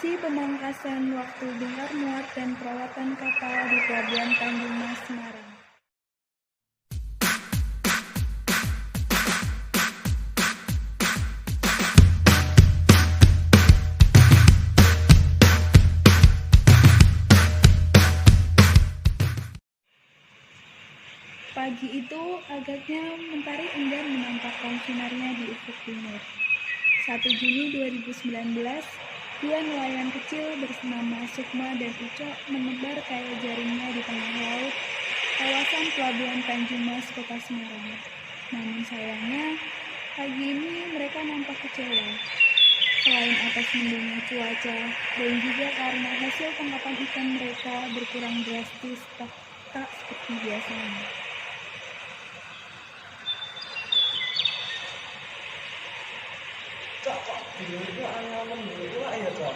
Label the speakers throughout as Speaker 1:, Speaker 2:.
Speaker 1: Misi pemangkasan waktu bongkar muat dan perawatan kapal di Pelabuhan Tanjung Mas, Semarang. Pagi itu agaknya mentari enggan menampakkan sinarnya di ufuk timur. 1 Juni 2019, dua nelayan kecil bernama Sukma dan Ucok menebar kail jaringnya di tengah laut kawasan Pelabuhan Tanjung Mas, Kota Semarang. Namun sayangnya, pagi ini mereka nampak kecewa. Selain atas mendungnya cuaca dan juga karena hasil tangkapan ikan mereka berkurang drastis tak seperti biasanya.
Speaker 2: Cok, video itu anyaman itu lah ya cok.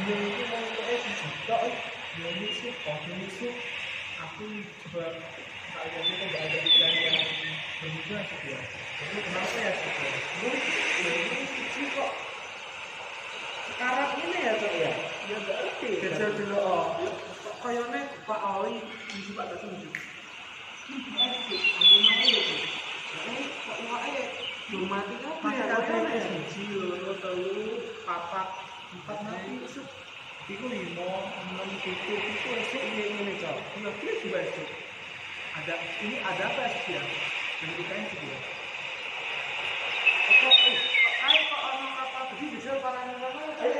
Speaker 2: Video itu mau sejuta, dia itu kok itu aku coba kayaknya kok gak ada iklan yang berubah sih ya. Itu kenapa ya sih ya? Ini kecil kok. Sekarang ini ya cok ya. Ya gak ngerti. Jajal dulu oh. Kayaknya Pak Oli bisa Pak Datu bisa. Aku mau ya cok. Ini kok wae mati kan ya siji loro telu papat empat mati esuk iku 5 6 7 itu esuk ngene cok iya iki juga esuk ada apa sih ya dan kita yang kedua kok kok ono apa begini bisa para nelayan ayo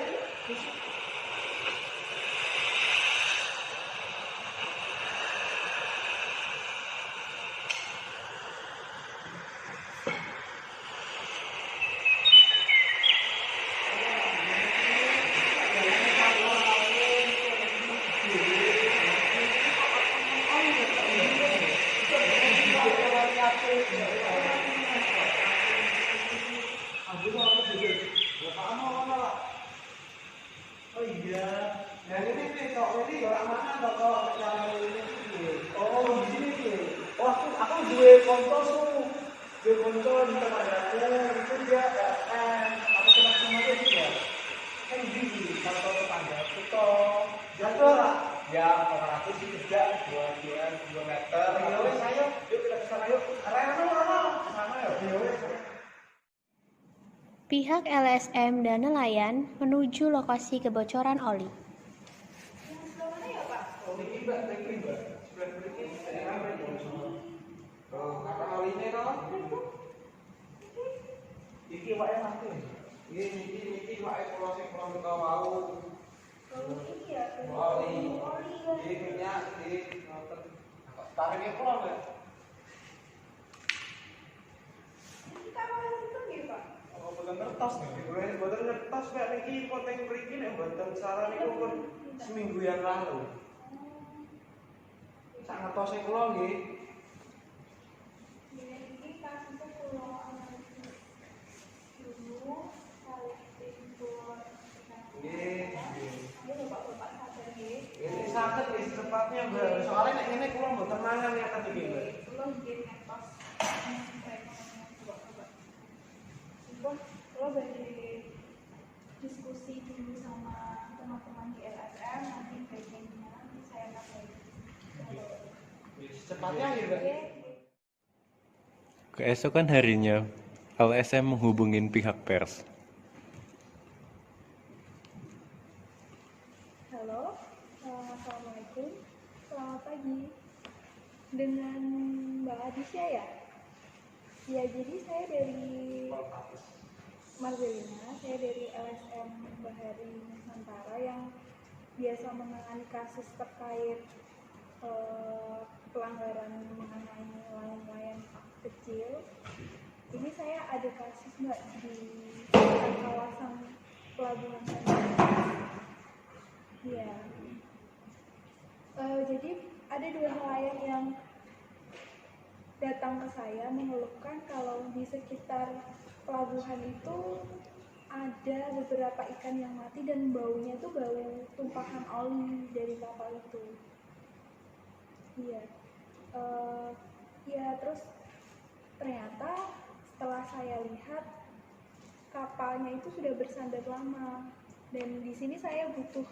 Speaker 2: oh iya, yang ini kok ini orang mana kok cara ini oh di sini sih, oh aku dua konco di tempat aku itu dia apa kenal sama dia sih ya, kan di kantor tetangga aku toh jatuh lah, ya orang aku sih kerja 2 meter, ya wes ayo, yuk kita kesana yuk, arah sana ya, ya wes.
Speaker 3: Pihak LSM dan nelayan menuju lokasi kebocoran oli.
Speaker 2: Boten ngertos nek niki konten mriki nek boten salah niku pun seminggu yang lalu. Sak ngertose kula nggih.
Speaker 1: Ini kasusnya pulau dulu kali timbul. Ini bapak sadar nggih.
Speaker 2: Ini saged wis cepatnya Mbak. Soalnya nek ngene kula mboten mangan ya tadi nggih Mbak.
Speaker 1: Belum nggih ngetos. Lo dari diskusi dulu sama teman-teman di LSM nanti bagiannya saya kasih.
Speaker 2: Cepatnya ya Mbak.
Speaker 4: Keesokan harinya, LSM menghubungin pihak pers.
Speaker 1: Halo, assalamualaikum, selamat pagi. Dengan Mbak Adisya ya? Ya, jadi saya dari Marzelina, saya dari LSM Bahari Nusantara yang biasa menangani kasus terkait pelanggaran mengenai nelayan-nelayan kecil. Ini saya ada kasus Mbak di kawasan Pelabuhan Tanjung. Iya. Jadi ada dua nelayan yang datang ke saya mengeluhkan kalau di sekitar pelabuhan itu ada beberapa ikan yang mati dan baunya tuh bau tumpahan oli dari kapal itu. Iya. Ya terus ternyata setelah saya lihat kapalnya itu sudah bersandar lama Dan di sini saya butuh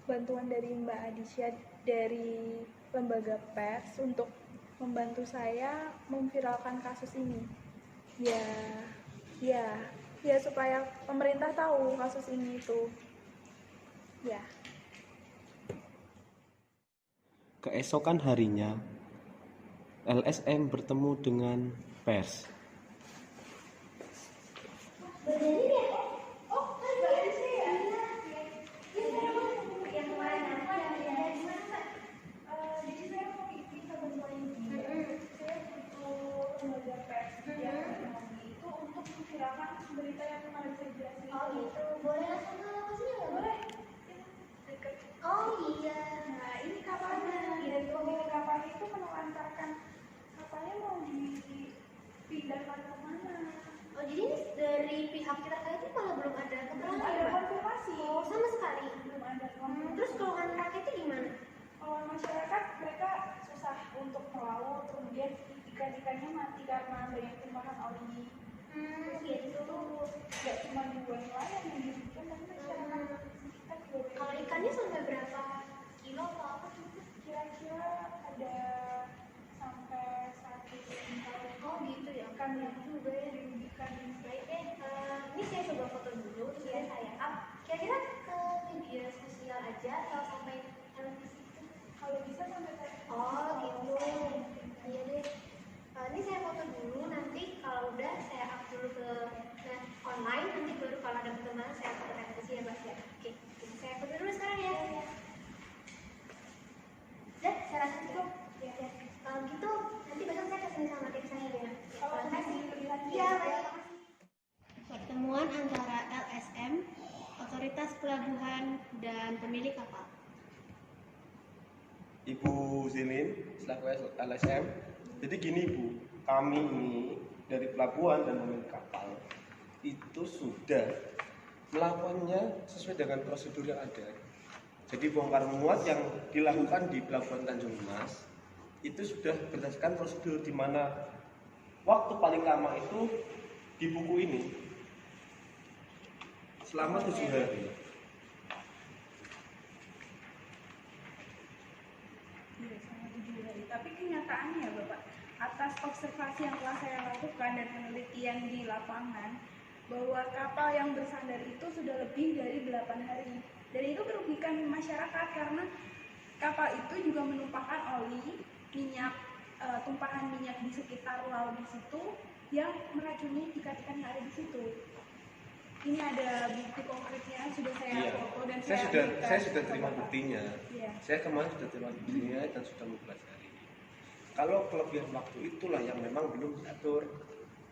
Speaker 1: bantuan dari Mbak Adisya dari lembaga pers untuk membantu saya memviralkan kasus ini. Ya supaya pemerintah tahu kasus ini itu. Ya.
Speaker 5: Keesokan harinya, LSM bertemu dengan pers.
Speaker 1: Berita yang kemarin saya jelasin.
Speaker 6: Oh gitu, boleh langsung ke lokasinya nggak?
Speaker 1: Boleh. Dekat.
Speaker 6: Oh iya.
Speaker 1: Nah, ini kapalnya. Dan pemilik kapal itu menelantarkan kapalnya mau dipindahkan ke mana?
Speaker 6: Oh jadi ini dari pihak kita itu malah belum ada keterangan
Speaker 1: Ada
Speaker 6: ya, Mbak?
Speaker 1: konfirmasi.
Speaker 6: Oh sama sekali.
Speaker 1: Belum ada
Speaker 6: Terus
Speaker 1: konfirmasi.
Speaker 6: golongan rakyatnya gimana?
Speaker 1: Kalau masyarakat mereka susah untuk melaut, kemudian ikan-ikannya mati karena banyak tumpahan oli.
Speaker 6: Gitu.
Speaker 1: Gak cuma dua nelayan yang dirugikan, tapi masyarakat sekitar juga banyak.
Speaker 6: Kalau ikannya sampai berapa kilo atau apa gitu?
Speaker 1: Kira-kira ada sampai 1 kuintal.
Speaker 6: Oh gitu ya.
Speaker 1: Ikan yang juga ya dirugikan.
Speaker 6: Baik deh, ini saya coba foto dulu, terus ya saya up. Kira-kira ke media sosial aja atau sampai televisi gitu?
Speaker 1: Kalau bisa sampai televisi.
Speaker 6: Oh gitu. Iya deh. Ini saya foto dulu, nanti kalau udah saya up dulu ke online, nanti baru kalau ada perkembangan saya foto televisi ya Mbak ya. Oke, saya foto dulu sekarang ya. Udah, saya rasa cukup. Ya. Kalau gitu, nanti besok saya kesini sama tim saya ya.
Speaker 1: Kalau
Speaker 6: Terima kasih.
Speaker 1: pilihan
Speaker 6: Iya, baik.
Speaker 3: Pertemuan antara LSM, Otoritas Pelabuhan, dan pemilik kapal.
Speaker 5: Ibu Zilin, selaku LSM. Jadi gini Bu, kami ini dari pelabuhan dan pemilik kapal itu sudah melakukannya sesuai dengan prosedur yang ada. Jadi bongkar muat yang dilakukan di Pelabuhan Tanjung Mas itu sudah berdasarkan prosedur, di mana waktu paling lama itu di buku ini selama 7 hari.
Speaker 1: Iya, sama 7 hari. Tapi kenyataannya ya Bapak, atas observasi yang telah saya lakukan dan penelitian di lapangan, bahwa kapal yang bersandar itu sudah lebih dari 8 hari. Dan itu merugikan masyarakat karena kapal itu juga menumpahkan oli, minyak, tumpahan minyak di sekitar laut di situ yang meracuni ikan-ikan yang ada di situ. Ini ada bukti konkretnya, sudah saya foto dan
Speaker 5: Saya sudah terima buktinya.
Speaker 1: Iya.
Speaker 5: Saya kemarin sudah terima buktinya dan sudah mempelajari. Kalau kelebihan waktu itulah yang memang belum diatur,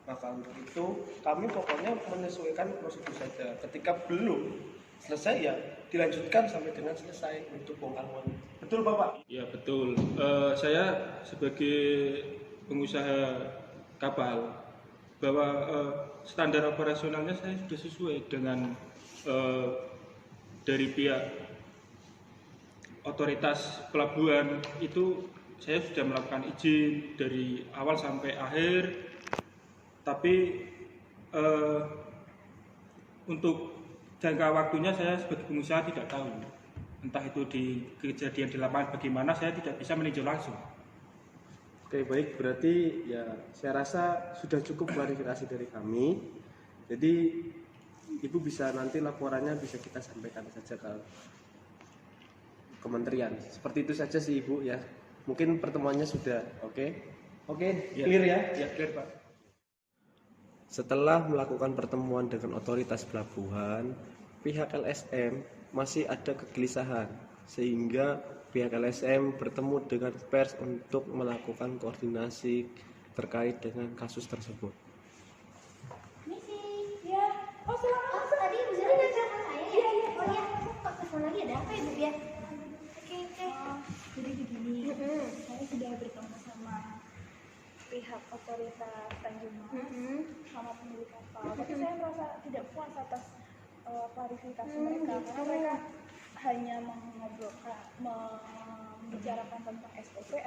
Speaker 5: maka untuk itu kami pokoknya menyesuaikan prosedur saja. Ketika belum selesai ya dilanjutkan sampai dengan selesai untuk bongkar muat. Betul Bapak?
Speaker 7: Ya betul. Saya sebagai pengusaha kapal bahwa standar operasionalnya saya sudah sesuai dengan dari pihak otoritas pelabuhan itu saya sudah melakukan izin dari awal sampai akhir, tapi untuk jangka waktunya saya sebagai pengusaha tidak tahu. Entah itu di kejadian di lapangan bagaimana, saya tidak bisa meninjau langsung.
Speaker 5: Oke baik, berarti ya saya rasa sudah cukup klarifikasi dari kami. Jadi Ibu bisa nanti laporannya bisa kita sampaikan saja ke kementerian. Seperti itu saja sih Ibu ya. Mungkin pertemuannya sudah oke, clear ya?
Speaker 7: Ya clear Pak.
Speaker 5: Setelah melakukan pertemuan dengan otoritas pelabuhan, pihak LSM masih ada kegelisahan sehingga pihak LSM bertemu dengan pers untuk melakukan koordinasi terkait dengan kasus tersebut.
Speaker 6: Misi.
Speaker 1: Ya, oh silakan.
Speaker 6: Oh tadi Bu Zara udah telepon saya ya? Oh iya, kok telepon lagi ada apa ya Bu ya? Oke.
Speaker 1: Jadi begini, saya sudah bertemu sama pihak otoritas Tanjung Mas sama pemilik kapal. Tapi saya merasa tidak puas atas klarifikasi mereka karena mereka hanya membicarakan tentang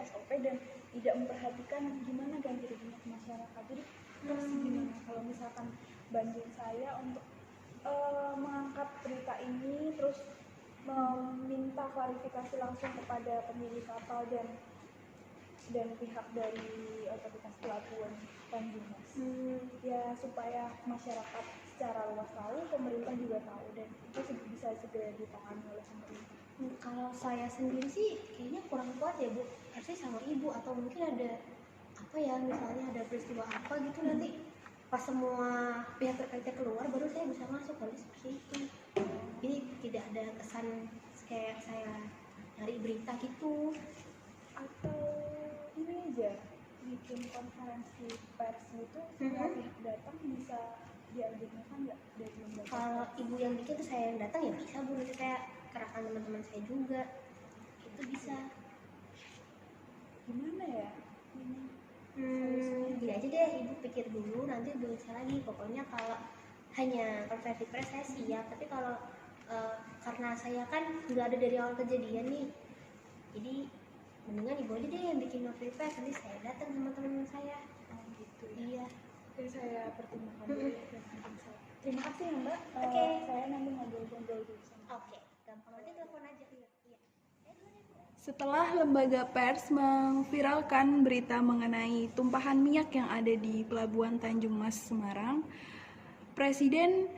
Speaker 1: SOP dan tidak memperhatikan gimana ganti ruginya ke masyarakat. Jadi terus gimana kalau misalkan bantuin saya untuk mengangkat berita ini terus meminta klarifikasi langsung kepada pemilik kapal dan pihak dari otoritas pelabuhan Tanjung Mas. Ya supaya masyarakat secara luas tahu, pemerintah juga tahu dan itu bisa segera ditangani oleh pemerintah.
Speaker 3: Kalau saya sendiri sih kayaknya kurang kuat ya Bu, harusnya sama Ibu atau mungkin ada apa ya, misalnya ada peristiwa apa gitu nanti pas semua pihak terkaitnya keluar baru saya bisa masuk, kali seperti itu. Jadi tidak ada kesan kayak saya nyari berita gitu.
Speaker 1: Atau ini aja bikin konferensi pers gitu, semua pihak datang bisa diagendakan nggak dari lembaga?
Speaker 3: Kalau Ibu yang bikin tuh saya yang datang ya bisa Bu, nanti saya kerahkan teman-teman saya juga, itu bisa.
Speaker 1: Gimana ya?
Speaker 3: Gini aja deh, Ibu pikir dulu, nanti Ibu bisa lagi. Pokoknya kalau hanya konferensi pers saya siap, tapi kalau karena saya kan nggak ada dari awal kejadian nih, jadi mendingan Ibu aja deh yang bikin konferensi pers, nanti saya datang sama teman-teman saya.
Speaker 1: Gitu.
Speaker 3: Iya.
Speaker 1: Oke, saya pertimbangkan dulu ya. Terima kasih ya Mbak.
Speaker 3: Oke.
Speaker 1: Saya nanti ngobrol-ngobrol dulu sama.
Speaker 3: Oke, gampang, nanti telepon aja. Iya.
Speaker 1: Setelah lembaga pers memviralkan berita mengenai tumpahan minyak yang ada di Pelabuhan Tanjung Mas Semarang, Presiden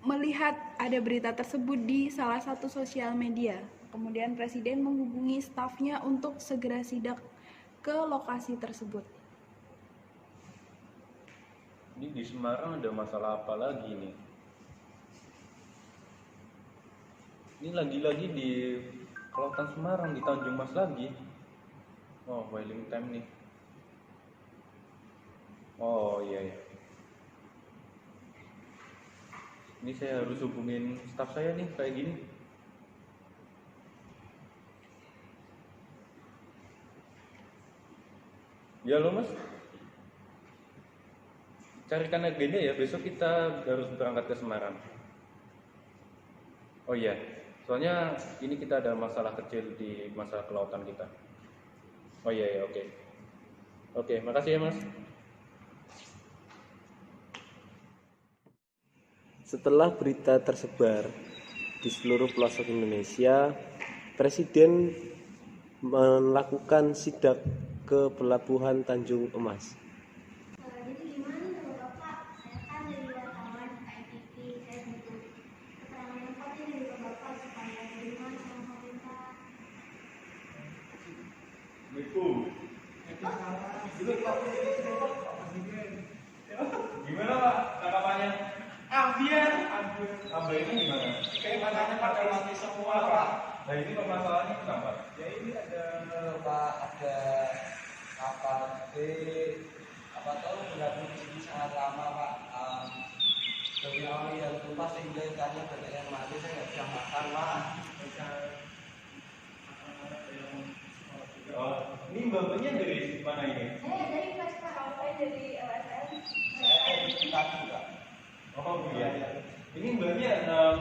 Speaker 1: melihat ada berita tersebut di salah satu sosial media. Kemudian Presiden menghubungi stafnya untuk segera sidak ke lokasi tersebut.
Speaker 4: Ini di Semarang ada masalah apa lagi nih? Ini lagi-lagi di Kelautan Semarang, di Tanjung Mas lagi. Oh, whaling time nih. Oh iya. Ini saya harus hubungin staf saya nih, kayak gini. Ya lo Mas, carikan agenda ya, besok kita harus berangkat ke Semarang. Oh iya, soalnya ini kita ada masalah kecil di masalah kelautan kita. Oh iya, oke. Oke, makasih ya Mas.
Speaker 5: Setelah berita tersebar di seluruh pelosok Indonesia, Presiden melakukan sidak ke Pelabuhan Tanjung Emas.
Speaker 6: Jadi gimana tuh Bapak? Saya kan dari wartawan KMTV, saya butuh keterangan lengkap ini dari Bapak supaya bagaimana sama pemerintah.
Speaker 4: Gimana Pak tanggapannya? Ambiar ini gimana?
Speaker 2: Kayak matanya pada mati semua Pak.
Speaker 4: Nah ini permasalahannya kenapa?
Speaker 2: Ya ini ada Pak, ada kapal gede, apa tahu berlaku di sini sangat lama Pak. Dari awal yang tumpah sehingga ikannya banyak yang mati, saya nggak bisa makan Pak.
Speaker 4: Oh, ini mbaknya dari mana ini?
Speaker 6: Saya dari Mas Pak.
Speaker 1: Saya dari LSM.
Speaker 2: Saya dari kaki Pak.
Speaker 4: Oh iya. Ini mbaknya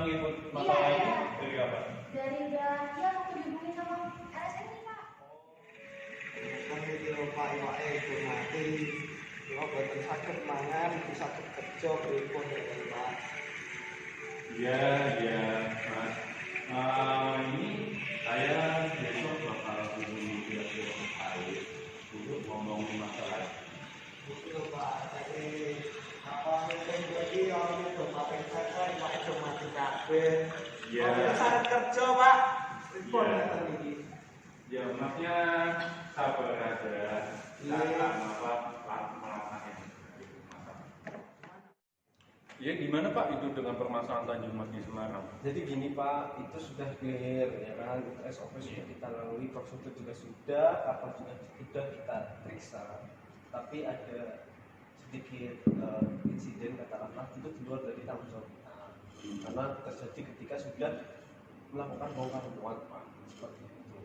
Speaker 4: mengikut masalah ini dari apa?
Speaker 6: Dari udah ya waktu dihubungin sama LSM nih Pak.
Speaker 2: Kan itu Pak iwake itu mati. Ya boten saged mangan, iku saged kerja pripun ya Pak.
Speaker 4: Iya, Mas. Ini saya besok bakal hubungi pihak-pihak terkait untuk ngomongin masalah.
Speaker 2: Itu Pak, jadi apa meeting lagi orang itu pakai saya Pak itu mati kabeh.
Speaker 4: Iya.
Speaker 2: Boten saged kerja Pak. Pripun
Speaker 4: Iya.
Speaker 2: ngeten iki?
Speaker 4: Ya, Masnya sabar aja. Ya gimana Pak itu dengan permasalahan Tanjung Mas di Semarang?
Speaker 5: Jadi gini Pak, itu sudah clear ya kan, SOP sudah kita lalui, prosedur juga sudah, kapal juga sudah kita periksa. Tapi ada sedikit insiden katakanlah itu di luar dari tanggung jawab kita. Karena terjadi ketika sudah melakukan bongkar muat Pak, seperti itu.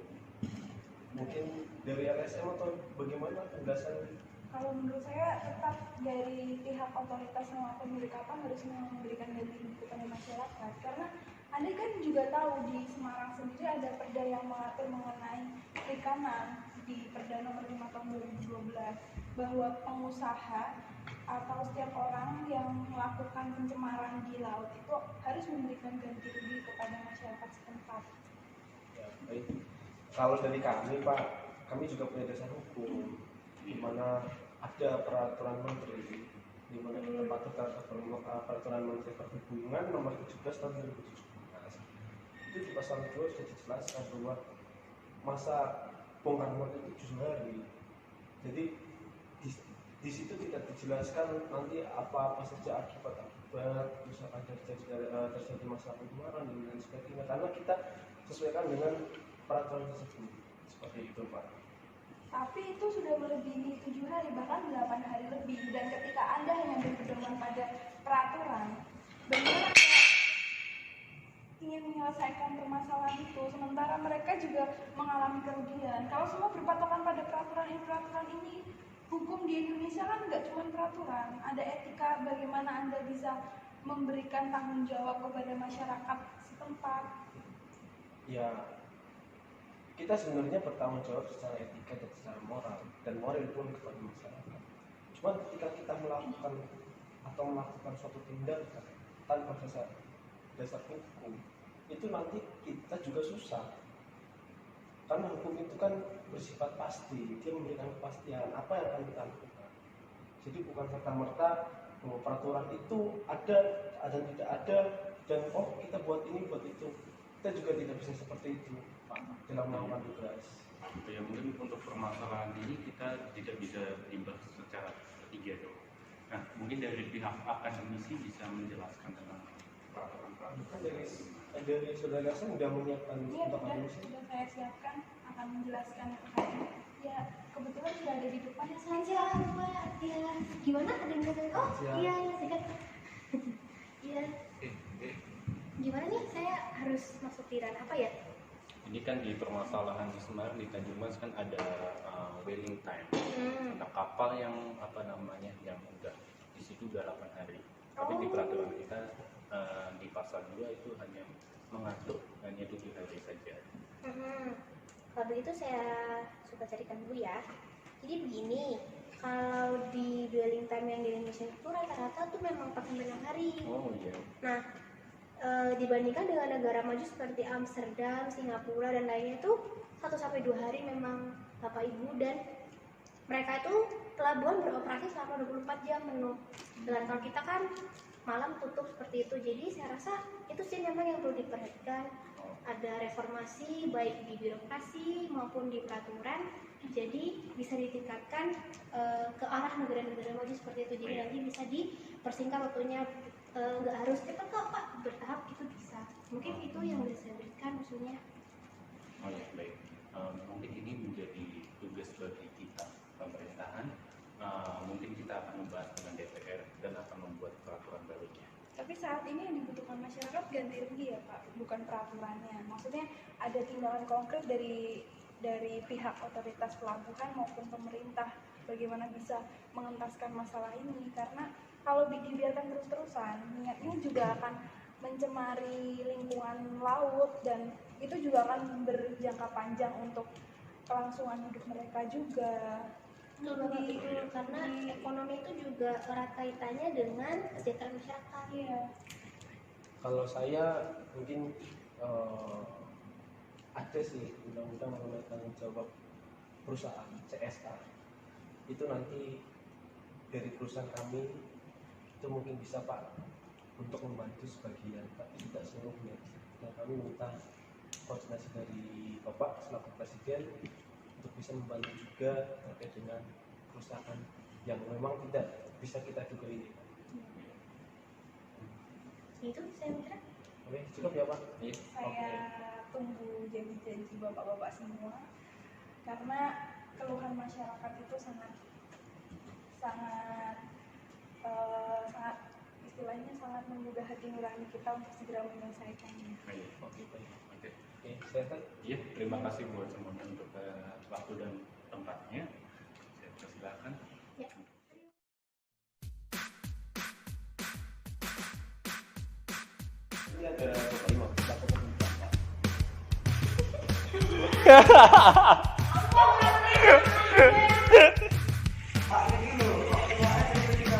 Speaker 5: Mungkin dari LSM atau bagaimana penjelasan?
Speaker 1: Kalau menurut saya tetap dari pihak otoritas sama pemilik kapal harus memberikan ganti rugi kepada masyarakat, karena Anda kan juga tahu di Semarang sendiri ada perda yang mengatur mengenai perikanan di Perda nomor 5 tahun 2012 bahwa pengusaha atau setiap orang yang melakukan pencemaran di laut itu harus memberikan ganti rugi kepada masyarakat setempat.
Speaker 5: Ya, baik. Kalau dari kami Pak, kami juga punya dasar hukum di mana ada peraturan menteri di mana kita patuh terhadap peraturan menteri perhubungan nomor 17 tahun 2017. Itu di pasal 2 sudah dijelaskan bahwa masa bongkar muat itu 7 hari. Jadi di situ tidak dijelaskan nanti apa saja akibat misalkan terjadi masalah pencemaran dan lain sebagainya, karena kita sesuaikan dengan peraturan tersebut seperti itu Pak.
Speaker 1: Tapi itu sudah melebihi 7 hari, bahkan 8 hari lebih. Dan ketika Anda hanya berpedoman pada peraturan, bagaimana Anda ingin menyelesaikan permasalahan itu, sementara mereka juga mengalami kerugian? Kalau semua berpatokan pada peraturan ini, hukum di Indonesia kan nggak cuma peraturan, ada etika bagaimana Anda bisa memberikan tanggung jawab kepada masyarakat setempat.
Speaker 5: Ya, kita sebenarnya bertanggung jawab secara etika dan secara moral, dan moral pun kepada masyarakat. Cuma ketika kita melakukan suatu tindakan tanpa dasar hukum, itu nanti kita juga susah. Karena hukum itu kan bersifat pasti, dia memberikan kepastian apa yang akan kita lakukan. Jadi bukan serta-merta bahwa peraturan itu ada dan tidak ada, dan kita buat ini buat itu. Kita juga tidak bisa seperti itu Pak, dalam melakukan tugas.
Speaker 4: Ya mungkin untuk permasalahan ini kita tidak bisa berimbas secara ketiga dong. Nah mungkin dari pihak akademisi bisa menjelaskan tentang peraturan-peraturan.
Speaker 5: Dari saudara saya sudah menyiapkan
Speaker 1: Iya,
Speaker 5: untuk akademisi.
Speaker 1: sudah saya siapkan akan menjelaskan ya kebetulan sudah ada di depan.
Speaker 3: Saja Mbak, ya gimana ada yang ngomong? Oh
Speaker 5: Siap.
Speaker 3: iya sikat. Iya. Gimana nih, saya harus masuk di ranah apa ya?
Speaker 4: Ini kan di permasalahan di Semarang di Tanjung Mas kan ada wailing time, ada kapal yang yang udah di situ udah 8 hari. Tapi di peraturan kita di pasal 2 itu hanya mengatur hanya 7 hari saja.
Speaker 3: Kalau begitu saya coba carikan dulu ya. Jadi begini, kalau di dwelling time yang di Indonesia itu rata-rata tuh memang 4-6 hari.
Speaker 4: Oh iya.
Speaker 3: Nah, dibandingkan dengan negara maju seperti Amsterdam, Singapura dan lainnya itu 1-2 hari memang Bapak Ibu, dan mereka itu pelabuhan beroperasi selama 24 jam penuh. Dan kalau kita kan malam tutup seperti itu, jadi saya rasa itu sih memang yang perlu diperhatikan. Ada reformasi baik di birokrasi maupun di peraturan, jadi bisa ditingkatkan ke arah negara-negara maju seperti itu. Jadi nanti bisa dipersingkat waktunya, nggak harus cepat kok Pak, bertahap gitu bisa. Mungkin itu yang bisa saya berikan maksudnya.
Speaker 4: Oh ya baik. Mungkin ini menjadi tugas bagi kita pemerintahan. Mungkin kita akan membahas dengan DPR dan akan membuat peraturan barunya.
Speaker 1: Tapi saat ini yang dibutuhkan masyarakat ganti rugi ya Pak, bukan peraturannya. Maksudnya ada tindakan konkret dari pihak otoritas pelabuhan maupun pemerintah bagaimana bisa mengentaskan masalah ini, karena kalau dibiarkan terus-terusan minyak ini juga akan mencemari lingkungan laut dan itu juga akan berjangka panjang untuk kelangsungan hidup mereka juga.
Speaker 3: Karena ekonomi itu juga erat kaitannya dengan kesejahteraan masyarakat.
Speaker 1: Iya.
Speaker 5: Kalau saya mungkin ada sih undang-undang mengenai tanggung jawab perusahaan CSR. Itu nanti dari perusahaan kami itu mungkin bisa Pak untuk membantu sebagian, tapi tidak seluruhnya. Dan kami minta koordinasi dari Bapak selaku Presiden untuk bisa membantu juga terkait dengan perusahaan yang memang tidak bisa kita duga ini.
Speaker 3: Itu saya kira.
Speaker 5: Oke, cukup ya Pak?
Speaker 4: Iya.
Speaker 1: Saya tunggu janji-janji bapak-bapak semua, karena keluhan masyarakat itu sangat istilahnya sangat menggugah hati nurani kita untuk segera menyelesaikannya.
Speaker 4: Baik. Oke.
Speaker 5: Oke, silakan.
Speaker 4: Iya, terima kasih buat semuanya untuk waktu dan tempatnya. Saya persilakan.
Speaker 3: Ya.
Speaker 5: Ini ada Bapak Imam, kita foto dulu, Pak. Pak, ini dulu, Pak, ini kita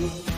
Speaker 7: dulu.